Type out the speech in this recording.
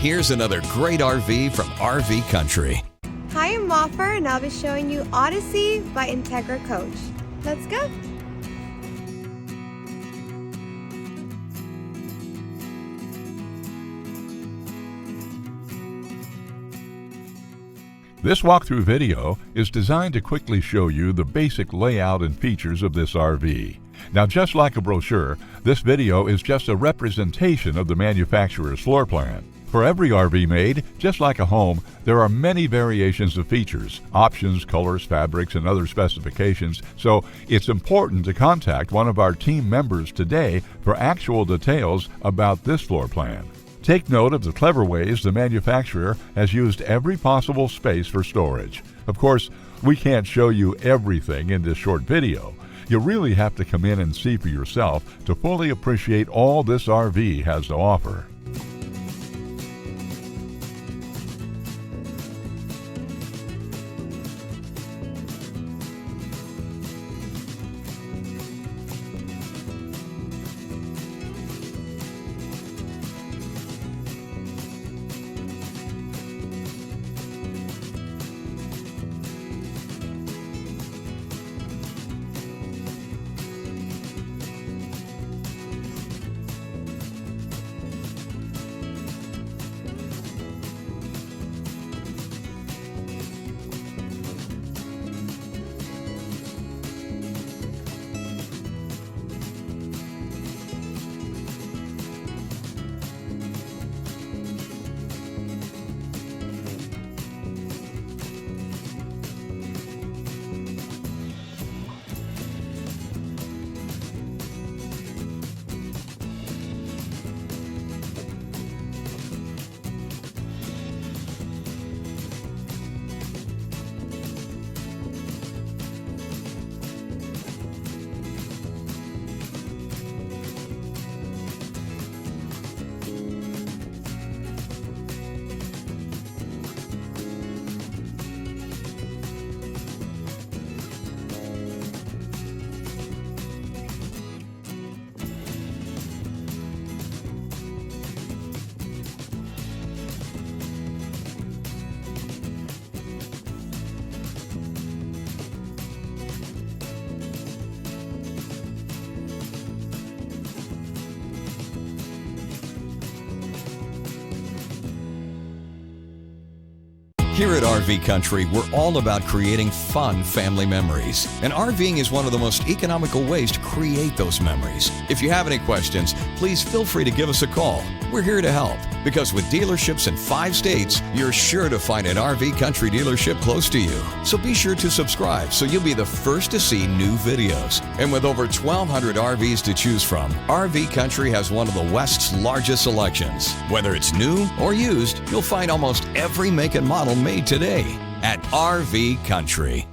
Here's another great RV from RV Country. Hi, I'm Moffer, and I'll be showing you Odyssey by Entegra Coach. Let's go! This walkthrough video is designed to quickly show you the basic layout and features of this RV. Now, just like a brochure, this video is just a representation of the manufacturer's floor plan. For every RV made, just like a home, there are many variations of features, options, colors, fabrics, and other specifications, so it's important to contact one of our team members today for actual details about this floor plan. Take note of the clever ways the manufacturer has used every possible space for storage. Of course, we can't show you everything in this short video. You really have to come in and see for yourself to fully appreciate all this RV has to offer. Here at RV Country, we're all about creating fun family memories. And RVing is one of the most economical ways to create those memories. If you have any questions, please feel free to give us a call. We're here to help, because with dealerships in 5 states, you're sure to find an RV Country dealership close to you. So be sure to subscribe so you'll be the first to see new videos. And with over 1,200 RVs to choose from, RV Country has one of the West's largest selections. Whether it's new or used, you'll find almost every make and model made today at RV Country.